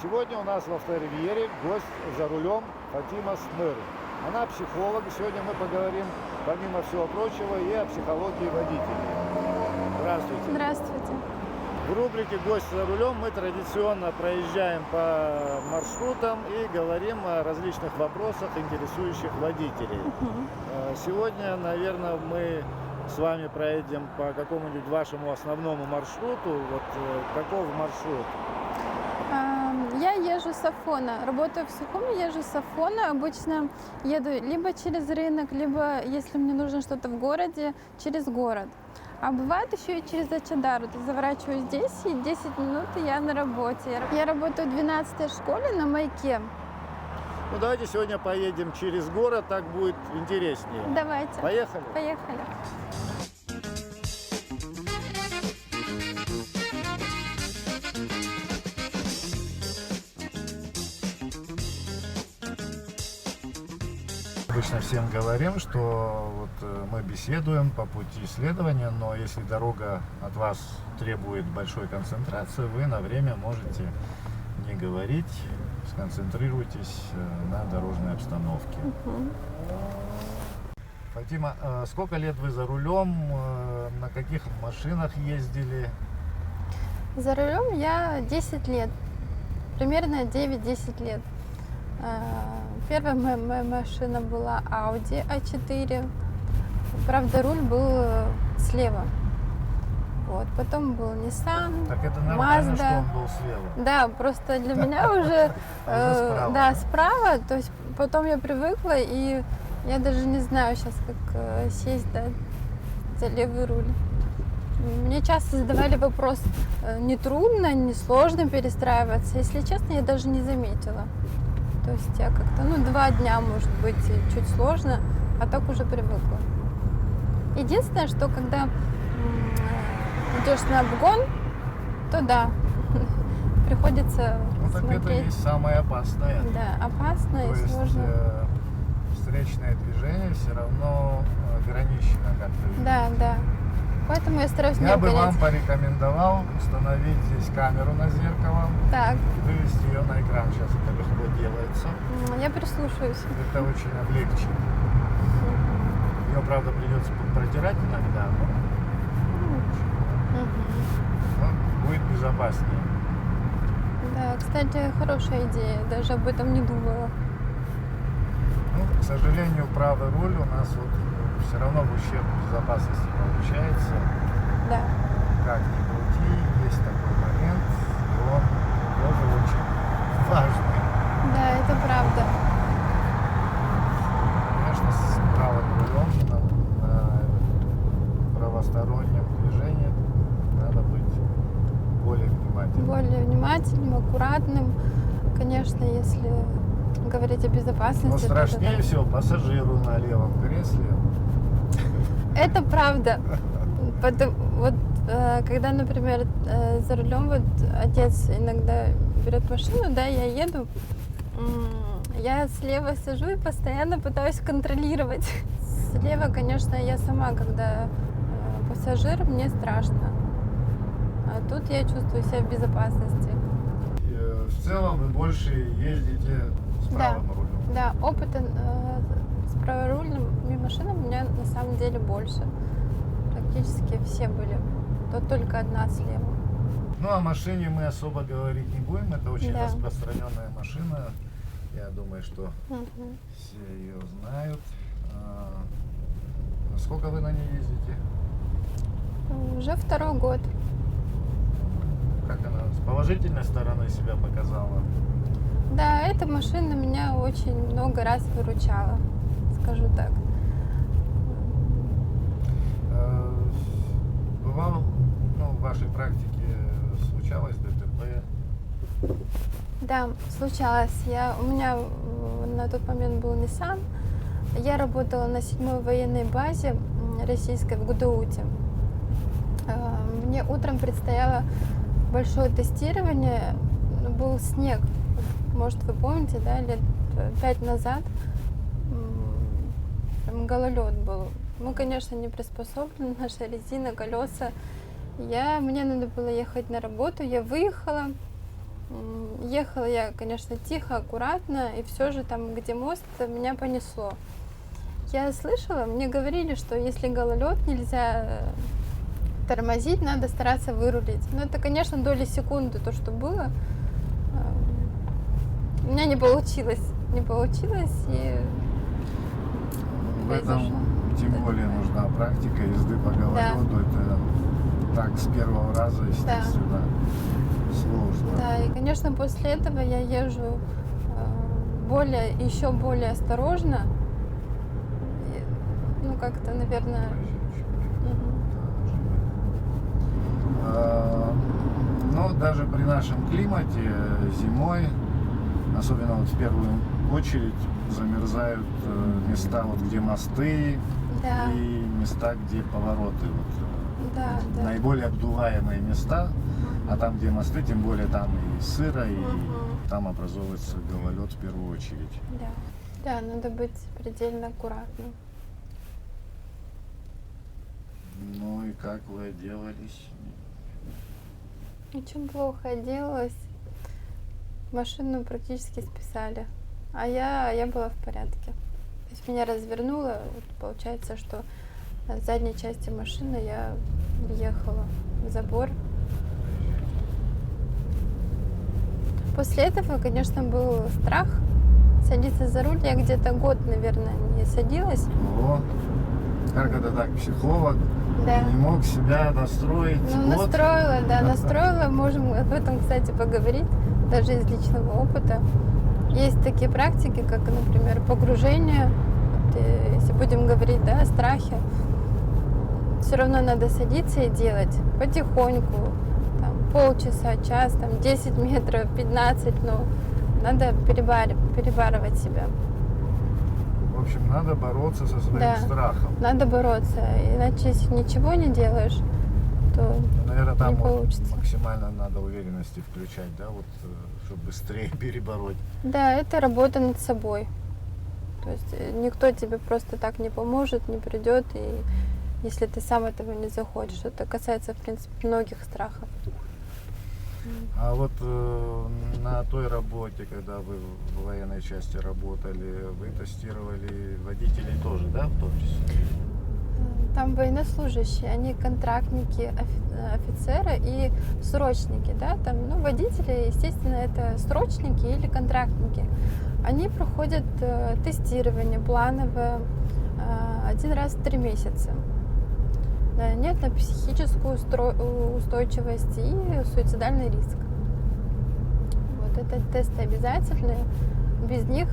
Сегодня у нас в Авторивьере гость за рулем Фатима Смыры. Она психолог. Сегодня мы поговорим, помимо всего прочего, и о психологии водителей. Здравствуйте. Здравствуйте. В рубрике «Гость за рулем» мы традиционно проезжаем по маршрутам и говорим о различных вопросах, интересующих водителей. Сегодня, наверное, мы с вами проедем по какому-нибудь вашему основному маршруту. Вот каков маршрут? Я езжу с Афона, работаю в Сухуми, езжу с Афона. Обычно еду либо через рынок, либо, если мне нужно что-то в городе, через город. А бывает еще и через Ачадару. То есть заворачиваю здесь, и 10 минут и я на работе. Я работаю в 12-й школе на Маяке. Ну, давайте сегодня поедем через город, так будет интереснее. Давайте. Поехали? Поехали. Обычно всем говорим, что вот мы беседуем по пути исследования, но если дорога от вас требует большой концентрации, вы на время можете не говорить, сконцентрируйтесь на дорожной обстановке. Фатима, сколько лет вы за рулем, на каких машинах ездили? За рулем я 10 лет, примерно 9-10 лет. Первая моя машина была Audi A4. Правда, руль был слева. Вот. Потом был Nissan, Так это нормально, Mazda. что он был слева? Да, просто для меня уже справа. да, справа. То есть потом я привыкла, и я даже не знаю сейчас, как сесть, да, за левый руль. Мне часто задавали вопрос, не трудно, не сложно перестраиваться. Если честно, я даже не заметила. То есть я как-то, 2 дня, может быть, чуть сложно, а так уже привыкла. Единственное, что когда идешь на обгон, то да, приходится Так смотреть. это и самое опасное. Да, опасно То и есть сложно. встречное движение все равно ограничено как-то. Да. Поэтому я стараюсь не Я бы обгонять. вам порекомендовал установить здесь камеру на зеркало, Так, вывести ее на экран. Сейчас это легко делается. я прислушаюсь. Это очень облегчит. Ее, правда, придется протирать иногда, но будет безопаснее. Да, кстати, хорошая идея. Даже об этом не думала. К сожалению, правый руль у нас вот все равно в ущерб безопасности получается. Да. Как ни крути, есть такой момент, и он тоже очень важный. Да, это правда. Конечно, с правым рулем на правостороннем движении надо быть более внимательным. Более внимательным, аккуратным. Конечно, если говорить о безопасности. Но то страшнее это, всего пассажиру на левом кресле. это правда. Вот когда, например, за рулем вот отец иногда берет машину, да, я еду, я слева сижу и постоянно пытаюсь контролировать. Слева, конечно, я сама, когда пассажир, мне страшно. А тут я чувствую себя в безопасности. В целом вы больше ездите с правым рулем. Да, опыта с праворульными машинами у меня на самом деле больше. Практически все были. То только одна слева. Ну, о машине мы особо говорить не будем. Это очень Да. распространенная машина. Я думаю, что все ее знают. Сколько вы на ней ездите? Уже 2-й год. Как она с положительной стороны себя показала? Да, эта машина меня очень много раз выручала, скажу так. Бывало, в вашей практике случалось ДТП? Да, случалось. У меня на тот момент был Nissan. Я работала на 7-й военной базе российской в Гудауте. Мне утром предстояло большое тестирование. Был снег. Может, вы помните, да, лет 5 назад прям гололед был. Мы, конечно, не приспособлены, наша резина, колеса. Мне надо было ехать на работу, я выехала, Ехала я, конечно, тихо, аккуратно, и все же там, где мост, меня понесло. Я слышала, мне говорили, что если гололед, нельзя тормозить, надо стараться вырулить. Но это, конечно, доли секунды, то, что было. У меня не получилось. Не получилось, и В этом произошло. тем более нужна практика езды по гололеду. Это так с первого раза, естественно, сложно. Да, и, конечно, после этого я езжу еще более осторожно. Ну, как-то, наверное... Но даже при нашем климате зимой, особенно вот в первую очередь, замерзают места, вот где мосты, Да. и места, где повороты. Вот, Да, да. наиболее обдуваемые места, а там, где мосты, тем более там и сыро, и там образовывается гололед в первую очередь. Да. Да, надо быть предельно аккуратным. Ну и как вы отделались? Очень плохо оделалась. Машину практически списали. А я была в порядке. То есть меня развернуло. Вот получается, что на задней части машины я въехала в забор. После этого, конечно, был страх садиться за руль. Я где-то год, наверное, не садилась. О, как это так, психолог? Да. Не мог себя настроить. Ну, Вот. настроила, да, настроила. Можем об этом, кстати, поговорить, даже из личного опыта. Есть такие практики, как, например, погружение. Вот, если будем говорить, да, о страхе, все равно надо садиться и делать потихоньку, там, полчаса, час, там, 10 метров, 15, но надо перебарывать себя. В общем, надо бороться со своим страхом. Надо бороться, иначе если ничего не делаешь, то наверное, там не получится. Максимально надо уверенности включать, да, вот, чтобы быстрее перебороть. Да, это работа над собой. То есть никто тебе просто так не поможет, не придет, и если ты сам этого не захочешь. Это касается, в принципе, многих страхов. А вот на той работе, когда вы в военной части работали, вы тестировали водителей тоже, да, в том числе? Там военнослужащие, они контрактники, офицеры и срочники, да, там, ну, водители, естественно, это срочники или контрактники. Они проходят тестирование плановое 1 раз в 3 месяца. Нет на психическую устойчивость и суицидальный риск. Вот это тесты обязательные. Без них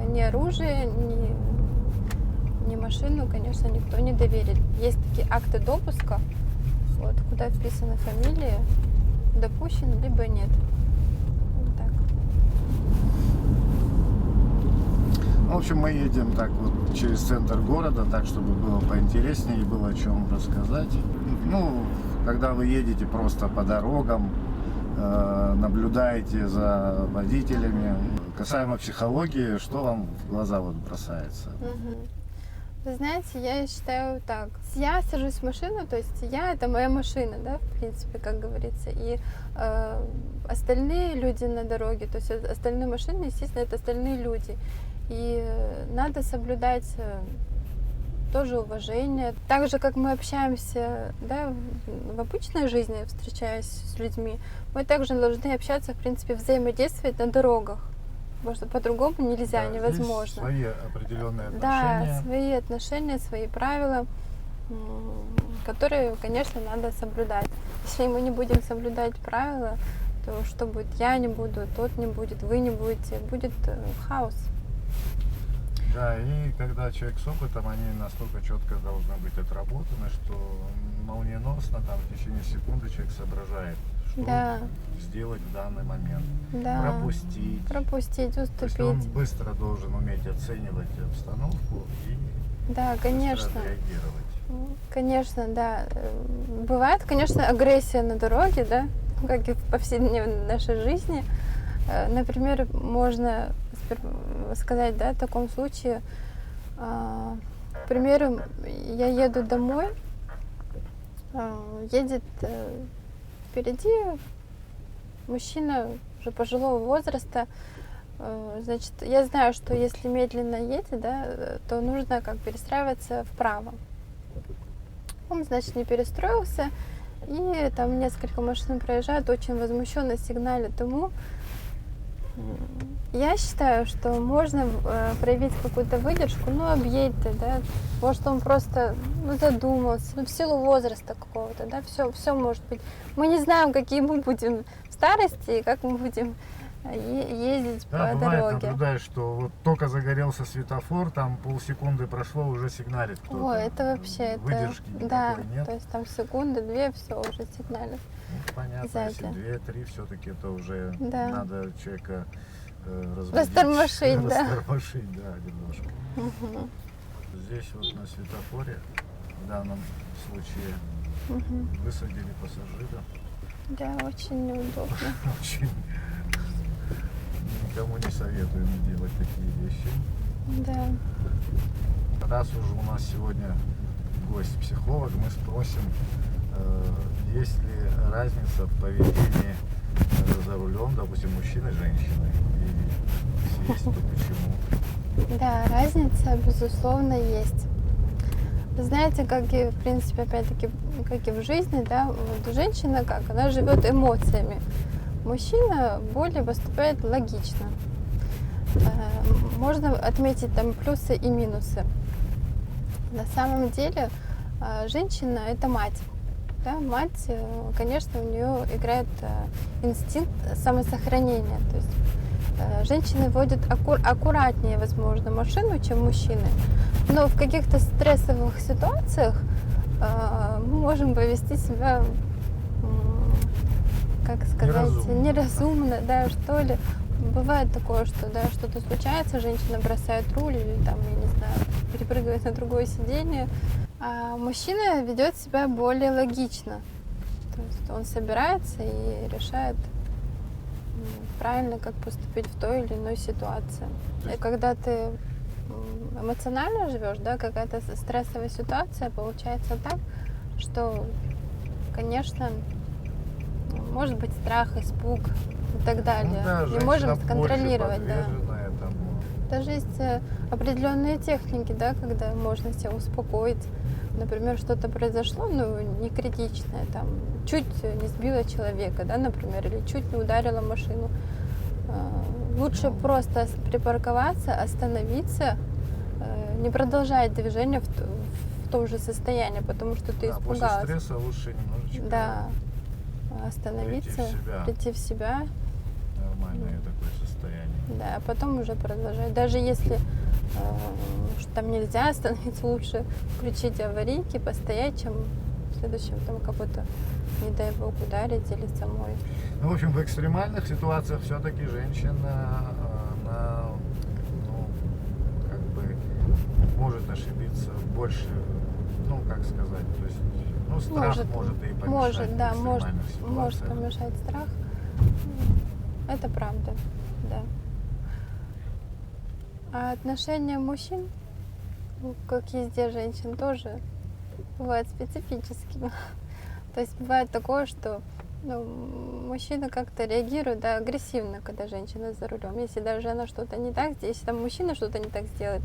ни оружие, ни машину, конечно, никто не доверит. Есть такие акты допуска, вот, куда вписаны фамилии, допущен, либо нет. Вот так. В общем, мы едем так вот через центр города, так, чтобы было поинтереснее и было о чем рассказать. Ну, когда вы едете просто по дорогам, наблюдаете за водителями. Касаемо психологии, что вам в глаза вот бросается? Вы знаете, я считаю так. Я сажусь в машину, то есть я — это моя машина, да, в принципе, как говорится. И остальные люди на дороге, то есть остальные машины, естественно, это остальные люди. И надо соблюдать тоже уважение. Так же, как мы общаемся, да, в обычной жизни, встречаясь с людьми, мы также должны общаться, в принципе, взаимодействовать на дорогах. Потому что по-другому нельзя, Да, невозможно. Свои определенные отношения. Да, свои отношения, свои правила, которые, конечно, надо соблюдать. Если мы не будем соблюдать правила, то что будет? Я не буду, тот не будет, вы не будете, будет хаос. Да, и когда человек с опытом, они настолько четко должны быть отработаны, что молниеносно, там, в течение секунды человек соображает, что сделать в данный момент. Да. Пропустить, То уступить. есть он быстро должен уметь оценивать обстановку и да, конечно. быстро реагировать. Конечно, да. Бывает, конечно, агрессия на дороге, да, как и в повседневной нашей жизни. Например, можно сказать, да, в таком случае, к примеру, я еду домой, едет впереди мужчина уже пожилого возраста. Значит, я знаю, что если медленно едет, да, то нужно как перестраиваться вправо. Он, значит, не перестроился, и там несколько машин проезжают, очень возмущенно сигналят ему. Я считаю, что можно проявить какую-то выдержку, ну, объедьте, да, может, он просто задумался, ну, в силу возраста какого-то, да, все может быть. Мы не знаем, какие мы будем в старости и как мы будем ездить Да, по бывает, дороге. наблюдаешь, что вот только загорелся светофор, там полсекунды прошло, уже сигналит кто-то. Ой, это вообще, Выдержки да, никакой нет. то есть там секунды, две, все уже сигналит. Ну, понятно, сзади. если 2-3, все-таки это уже Да. надо человека разбудить. Растормошить, да. Растормошить, да, немножко. Мгм. Здесь вот на светофоре в данном случае Мгм. высадили пассажира. Да, очень неудобно. Очень никому не советуем делать такие вещи. Да. Раз уже у нас сегодня гость психолог, мы спросим, есть ли разница в поведении за рулем, допустим, мужчины и женщины. И если есть, то почему? Да, разница, безусловно, есть. Вы знаете, как и, в принципе, опять-таки, как и в жизни, да, вот женщина как, она живет эмоциями. Мужчина более поступает логично. Можно отметить там плюсы и минусы. На самом деле, женщина – это мать. Да, мать, конечно, у нее играет инстинкт самосохранения. То есть женщины водят аккуратнее, возможно, машину, чем мужчины. Но в каких-то стрессовых ситуациях мы можем повести себя, как сказать, неразумно, да, что ли. Бывает такое, что да, что-то случается, женщина бросает руль или там, я не знаю, перепрыгивает на другое сиденье. А мужчина ведет себя более логично. То есть он собирается и решает правильно, как поступить в той или иной ситуации. И когда ты эмоционально живешь, да, какая-то стрессовая ситуация, получается так, что, конечно, может быть страх, испуг и так далее. Ну, да, не можем сконтролировать, да. Этому. Даже есть определенные техники, да, когда можно себя успокоить. Например, что-то произошло, ну, не критичное, там, чуть не сбила человека, да, например, или чуть не ударила машину. Лучше просто припарковаться, остановиться, не продолжать движение в том же состоянии, потому что ты испугалась. После стресса лучше немножечко Да, остановиться, прийти в себя. Нормальное такое состояние. Да, а потом уже продолжать. Даже если там нельзя остановиться, лучше включить аварийки, постоять, чем в следующем там кого-то, не дай бог, ударить или самой. Ну, в общем, в экстремальных ситуациях все-таки женщина, она, ну, как бы может ошибиться больше, ну, как сказать, то есть, ну, страх может и помешать. Может, да, в экстремальных ситуациях. может помешать страх. Это правда, да. А отношения мужчин к езде женщин тоже бывают специфическими. То есть бывает такое, что мужчина как-то реагирует, да, агрессивно, когда женщина за рулем. Если даже она что-то не так, если там мужчина что-то не так сделает,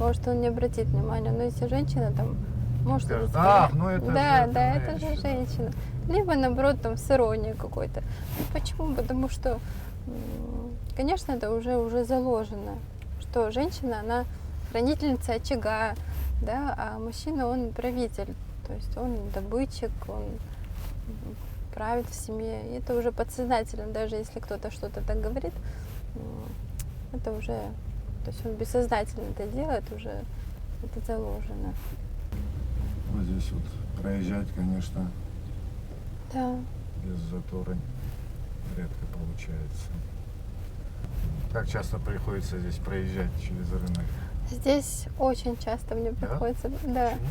может, он не обратит внимания. Но если женщина там может... Скажет, ну это да, же да, это же женщина. Либо, наоборот, там с иронией какой-то. Ну, почему? Потому что, конечно, это уже заложено, что женщина, она хранительница очага, да, а мужчина, он правитель. То есть он добытчик, он правит в семье. И это уже подсознательно, даже если кто-то что-то так говорит, это уже, то есть он бессознательно это делает, уже это заложено. Вот здесь вот проезжать, конечно, Да. без затора редко получается. Как часто приходится здесь проезжать через рынок? Здесь очень часто мне приходится, да. Почему?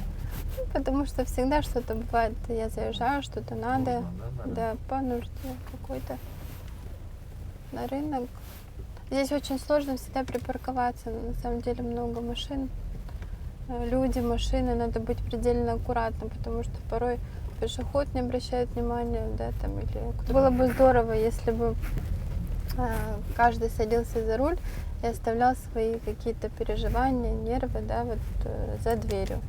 Потому что всегда что-то бывает, я заезжаю, что-то надо, Нужно, да, по нужде какой-то на рынок. Здесь очень сложно всегда припарковаться, на самом деле много машин, люди, машины, надо быть предельно аккуратным, потому что порой пешеход не обращает внимания, да, там, или... Было бы здорово, если бы каждый садился за руль и оставлял свои какие-то переживания, нервы, да, вот за дверью.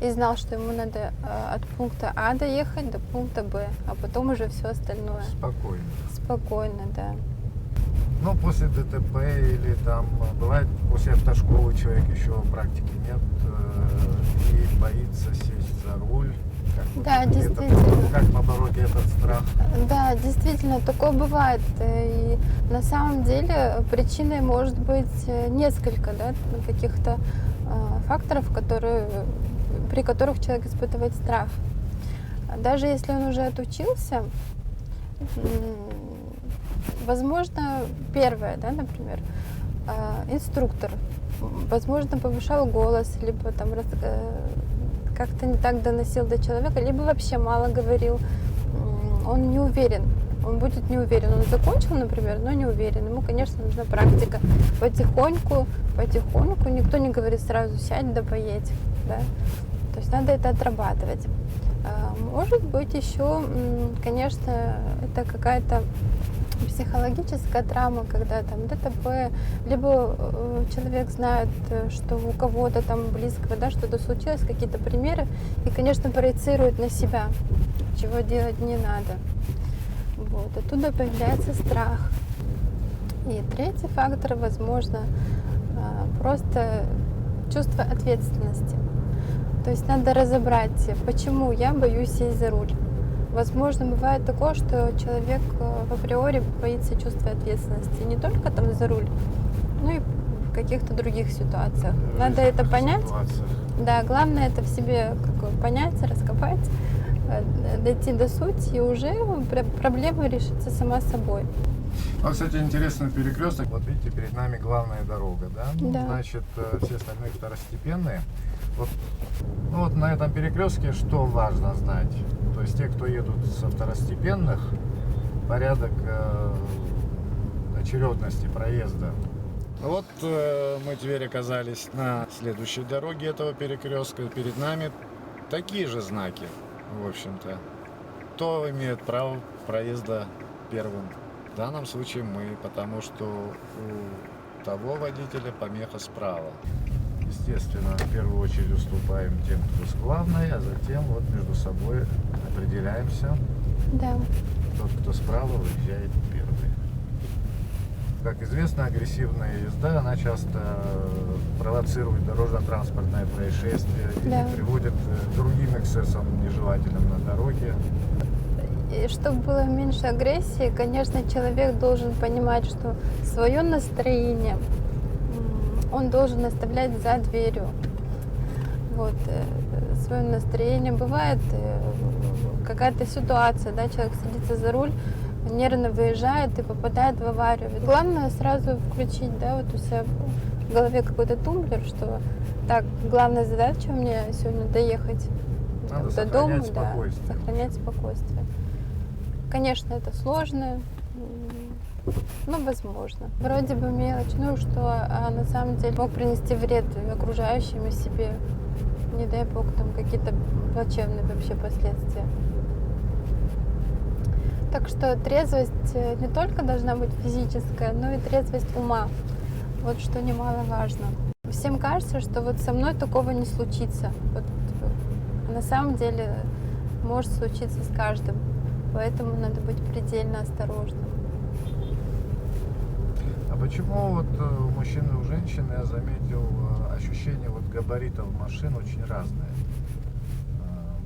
И знал, что ему надо от пункта А доехать до пункта Б, а потом уже все остальное. Спокойно. Спокойно, да. Ну, после ДТП или там, бывает, после автошколы человек еще практики нет и боится сесть за руль. Да, действительно. Как побороть этот страх? Да, действительно, такое бывает. И на самом деле причиной может быть несколько, да, каких-то факторов, при которых человек испытывает страх. Даже если он уже отучился, возможно, первое, да, например, инструктор, возможно, повышал голос, либо там как-то не так доносил до человека, либо вообще мало говорил. Он не уверен, он будет не уверен. Он закончил, например, но не уверен. Ему, конечно, нужна практика. Потихоньку, никто не говорит сразу сядь да поедь, да. То есть надо это отрабатывать. Может быть, еще, конечно, это какая-то психологическая травма, когда там ДТП, либо человек знает, что у кого-то там близкого, да, что-то случилось, какие-то примеры, и, конечно, проецирует на себя, чего делать не надо. Вот. Оттуда появляется страх. И третий фактор, возможно, просто чувство ответственности. То есть надо разобрать, почему я боюсь сесть за руль. Возможно, бывает такое, что человек в априори боится чувства ответственности не только там за руль, но и в каких-то других ситуациях. Надо это понять. Да, главное это в себе понять, раскопать, дойти до сути, и уже проблема решится сама собой. А, кстати, интересный перекресток. Вот видите, перед нами главная дорога, да? Да. Значит, все остальные второстепенные. Вот, ну вот на этом перекрестке что важно знать? То есть те, кто едут со второстепенных, порядок очередности проезда. Вот мы теперь оказались на следующей дороге этого перекрестка. Перед нами такие же знаки, в общем-то. Кто имеет право проезда первым? В данном случае мы, потому что у того водителя помеха справа. Естественно, в первую очередь уступаем тем, кто с главной, а затем вот между собой определяемся. Да. Тот, кто справа, выезжает первый. Как известно, агрессивная езда, она часто провоцирует дорожно-транспортное происшествие Да. и приводит к другим эксцессам нежелательным на дороге. И чтобы было меньше агрессии, конечно, человек должен понимать, что свое настроение он должен оставлять за дверью. Вот, свое настроение. Бывает какая-то ситуация, да, человек садится за руль, нервно выезжает и попадает в аварию. Ведь главное сразу включить, да, вот у себя в голове какой-то тумблер, что так, главная задача у меня сегодня доехать Надо до дома, сохранять да, спокойствие. сохранять спокойствие. Конечно, это сложно, но возможно. Вроде бы мелочь, ну что, а на самом деле мог принести вред окружающим и себе. Не дай бог, там какие-то плачевные вообще последствия. Так что трезвость не только должна быть физическая, но и трезвость ума. Вот что немаловажно. Всем кажется, что вот со мной такого не случится. Вот, на самом деле может случиться с каждым. Поэтому надо быть предельно осторожным. А почему вот у мужчины и у женщины, я заметил, ощущение вот габаритов машин очень разное?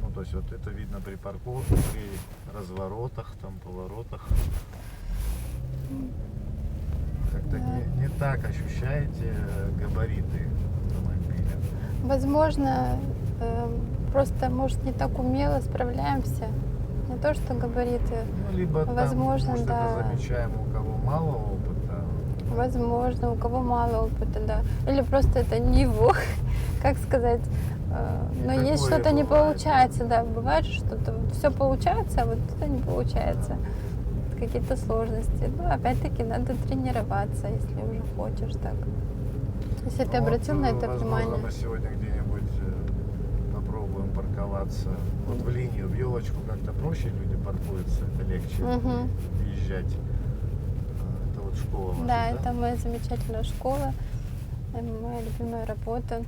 Ну, то есть вот это видно при парковке, при разворотах, там, поворотах. Как-то не так ощущаете габариты автомобиля? Возможно, просто, может, не так умело справляемся. Не то, что габариты. Ну, либо Возможно, там, может, да. это замечаем у кого мало опыта. Возможно, у кого мало опыта, да. Или просто это не его, как сказать. Но такое есть что-то не бывает, получается, да. Бывает что-то, все получается, а вот это не получается. Какие-то сложности. Ну, опять-таки, надо тренироваться, если уже хочешь так. Если ты Ну, обратил вот, на это возможно, внимание. мы сегодня где-нибудь попробуем парковаться вот в линию, в елочку как-то проще люди подходятся, это легче Мгм. въезжать. Это вот школа ваша, Да, это моя замечательная школа, моя любимая работа.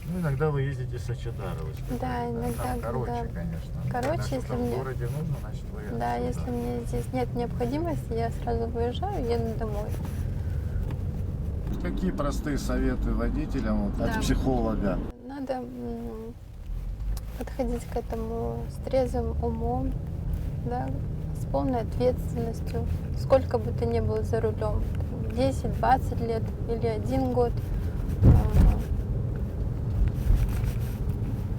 Ну, иногда вы ездите с Ачадара, вы сказали, Да, иногда, Там короче, когда- конечно. короче, Когда если что-то мне- в городе нужно, значит вы Да, отсюда. если мне здесь нет необходимости, я сразу выезжаю и еду домой. Какие простые советы водителям вот, Да. от психолога? Надо подходить к этому с трезвым умом, да, с полной ответственностью. Сколько бы ты ни был за рулем, 10-20 лет или 1 год,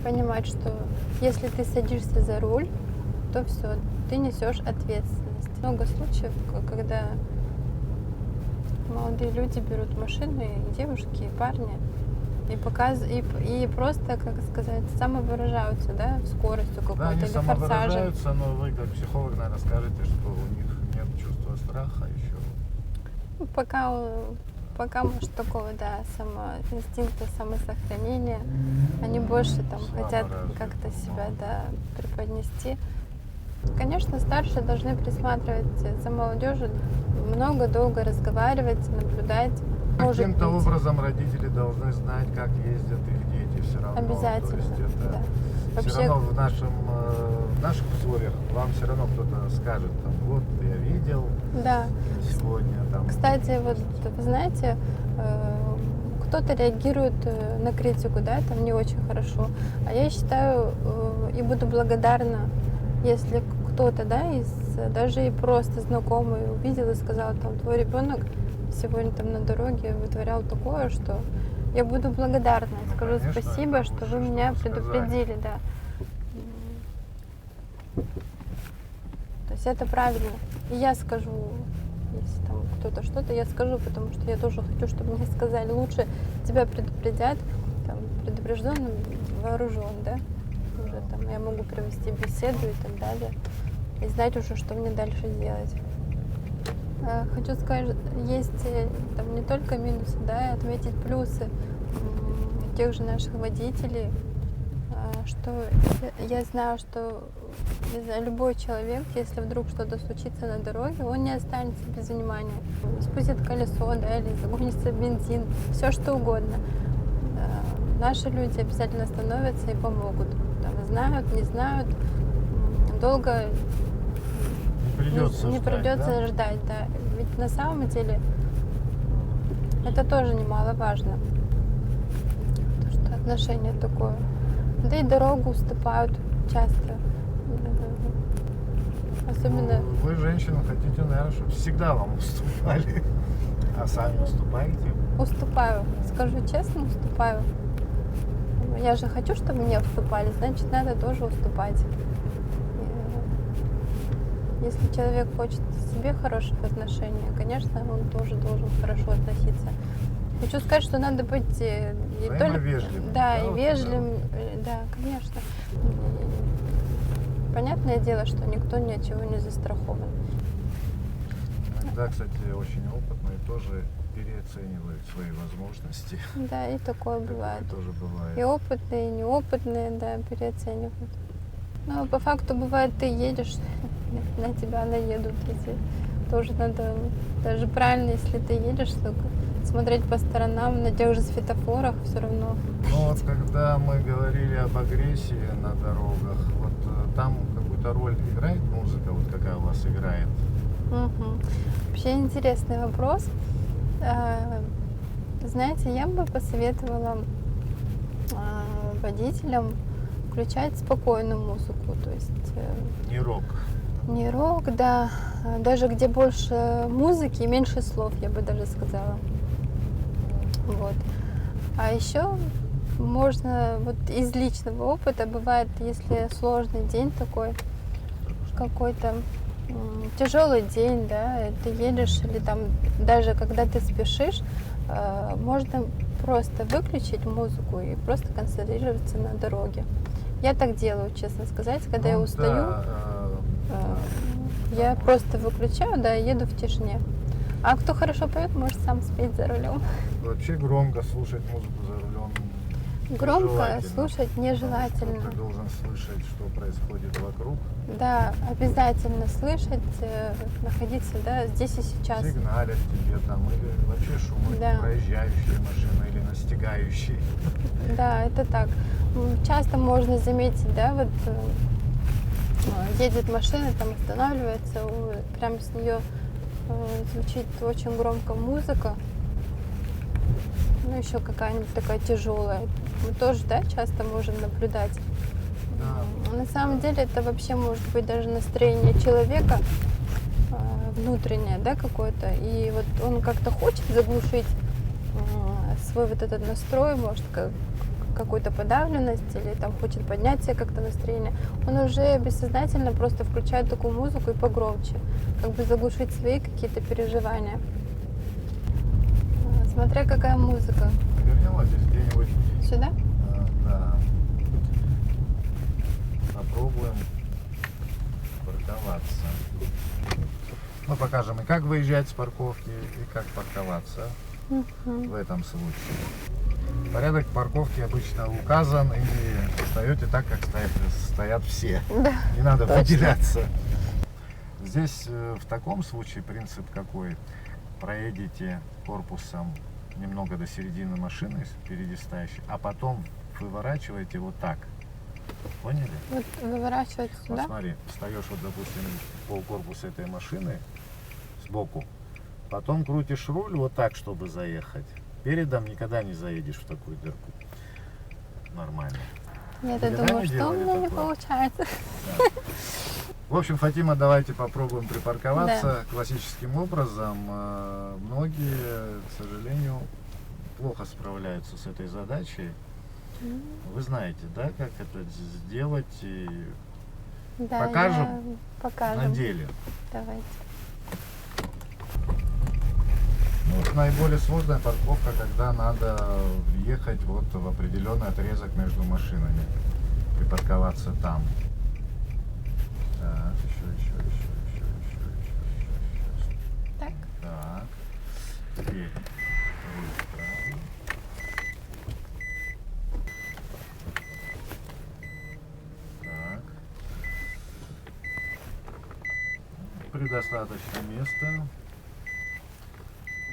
понимать, что если ты садишься за руль, то все, ты несешь ответственность. Много случаев, когда молодые люди берут машины, и девушки, и парни, и просто, как сказать, самовыражаются, да, скоростью Да, какой-то они или форсажем. самовыражаются, но вы как психолог, наверное, скажете, что у них нет чувства страха еще. Ну, пока может такого, да, инстинкта самосохранения. Они больше там хотят Саморазвитые, как-то себя, по-моему. да, преподнести. Конечно, старшие должны присматривать за молодежью, долго разговаривать, наблюдать. Может Каким-то быть, образом родители должны знать, как ездят их дети все равно. обязательно. То есть это Да. все Вообще, равно в наших условиях вам все равно кто-то скажет, там, вот я видел да. сегодня там. Кстати, вот вы знаете, кто-то реагирует на критику, да, там не очень хорошо. А я считаю и буду благодарна, если кто-то, да, даже и просто знакомый увидел и сказал, там, твой ребенок сегодня там на дороге вытворял такое, что я буду благодарна. Ну, Скажу конечно, спасибо, это что лучше, вы что меня вы сказали. предупредили, да. То есть это правильно. И я скажу, если там кто-то что-то, я скажу, потому что я тоже хочу, чтобы мне сказали. Лучше тебя предупредят, там, предупрежден, вооружен, да? Уже там я могу провести беседу и так далее. И знать уже, что мне дальше делать. Хочу сказать, есть там не только минусы, да, и отметить плюсы тех же наших водителей, что я знаю, что не знаю, любой человек, если вдруг что-то случится на дороге, он не останется без внимания. Спустит колесо, да, или загонится бензин, все что угодно. Наши люди обязательно остановятся и помогут. Там, знают, не знают, долго не придется ждать, да. Ведь на самом деле это тоже немаловажно. То, что отношение такое. Да и дорогу уступают часто. Особенно... Ну, вы, женщина, хотите, наверное, чтобы всегда вам уступали. А сами уступаете? Уступаю. Скажу честно, уступаю. Я же хочу, чтобы мне уступали, значит, надо тоже уступать. Если человек хочет себе хороших отношений, конечно, он тоже должен хорошо относиться. Хочу сказать, что надо быть не только вежливым. да, и вот вежливым, да, конечно. Понятное дело, что никто ни от чего не застрахован. Иногда, кстати, очень опытные тоже переоценивают свои возможности. Да, и такое бывает. Такое тоже бывает. И опытные, и неопытные, да, переоценивают. Но по факту бывает, ты едешь, на тебя наедут эти. Тоже надо, даже правильно, если ты едешь, только смотреть по сторонам, на тех же светофорах все равно. Ну вот когда мы говорили об агрессии на дорогах, вот там какую-то роль играет музыка, вот какая у вас играет? Угу. Вообще интересный вопрос. Знаете, я бы посоветовала водителям включать спокойную музыку, то есть Не рок. не рок, да, даже где больше музыки и меньше слов, я бы даже сказала. Вот. А еще можно, вот из личного опыта, бывает, если сложный день такой, какой-то тяжелый день, да, ты едешь или там даже когда ты спешишь, можно просто выключить музыку и просто концентрироваться на дороге. Я так делаю, честно сказать, когда я устаю, я просто выключаю, да, и еду в тишине. А кто хорошо поет, может сам спеть за рулем. Вообще громко слушать музыку за рулем. Громко Желательно. слушать Потому нежелательно. что ты должен слышать, что происходит вокруг. Да, обязательно слышать, находиться, да, здесь и сейчас. Сигналят тебе там, или вообще шумы Да. проезжающие машины или настигающие. Да, это так. Часто можно заметить, да, вот едет машина, там останавливается, прям с нее звучит очень громко музыка. Ну, еще какая-нибудь такая тяжелая. Мы тоже, да, часто можем наблюдать. Да. На самом деле это вообще может быть даже настроение человека внутреннее, да, какое-то. И вот он как-то хочет заглушить свой вот этот настрой, может, какую-то подавленность или там хочет поднять себе как-то настроение. Он уже бессознательно просто включает такую музыку и погромче, как бы заглушить свои какие-то переживания. Смотря какая музыка. Вернемся здесь где-нибудь. Сюда? Да. Попробуем парковаться. Мы покажем и как выезжать с парковки, и как парковаться в этом случае. Порядок парковки обычно указан, и встаете так, как стоят все. Да. Не надо Точно. выделяться. Здесь в таком случае принцип какой? Проедете корпусом немного до середины машины, впереди стоящей, а потом выворачиваете вот так. Поняли? Вот выворачивать Вот сюда. смотри, встаешь вот, допустим, полкорпуса этой машины сбоку, потом крутишь руль вот так, чтобы заехать. Передом никогда не заедешь в такую дырку. Нормально. Я-то Никогда думаю, не что у делали меня не такое? получается. Да. В общем, Фатима, давайте попробуем припарковаться классическим образом. Многие, к сожалению, плохо справляются с этой задачей. Вы знаете, да, как это сделать и Да, Покажем? покажем. на деле. Давайте. Ну, наиболее сложная парковка, когда надо ехать вот в определенный отрезок между машинами, припарковаться там. Так, еще. Так. Так, теперь руль вправо. Так. Предостаточно места.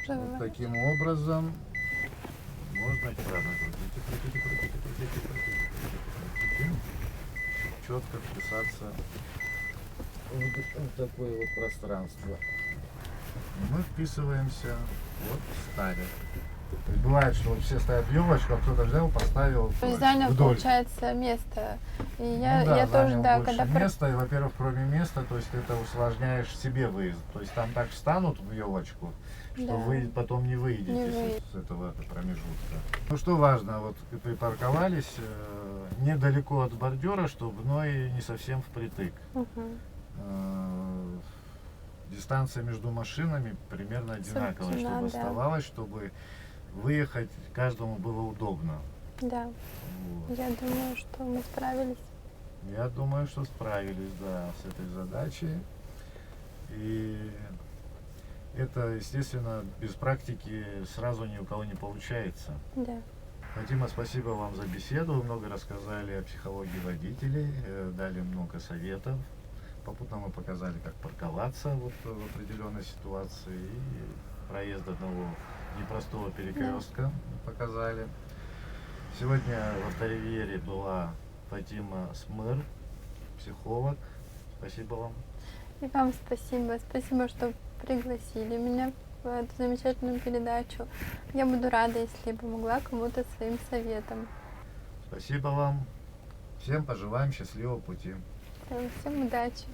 Уже Вот выворачивать. таким образом можно аккуратно крутите. Четко вписаться в такое вот пространство. И мы вписываемся вот в ставе. То есть бывает, что вот все ставят елочку, а кто-то взял, поставил То есть занял, вдоль. получается, место. И Ну я да, тоже, занял да, больше когда места, и, во-первых, кроме места, то есть это усложняешь себе выезд. То есть там так встанут в елочку, что Да. вы потом не выйдете Не выйдете. с этого промежутка. Ну что важно, вот припарковались недалеко от бордюра, чтобы не совсем впритык. Мгм. Дистанция между машинами примерно одинаковая, Соблюдена, чтобы да. оставалась, чтобы выехать каждому было удобно. Да, Вот. я думаю, что мы справились. Я думаю, что справились, да, с этой задачей. И это, естественно, без практики сразу ни у кого не получается. Да. Фатима, спасибо вам за беседу. Вы много рассказали о психологии водителей, дали много советов. Попутно мы показали, как парковаться вот в определенной ситуации. И проезд одного непростого перекрестка показали. Сегодня в Авторивьере была Фатима Смыр, психолог. Спасибо вам. И вам спасибо. Спасибо, что пригласили меня в эту замечательную передачу. Я буду рада, если помогла кому-то своим советом. Спасибо вам. Всем пожелаем счастливого пути. Всем удачи.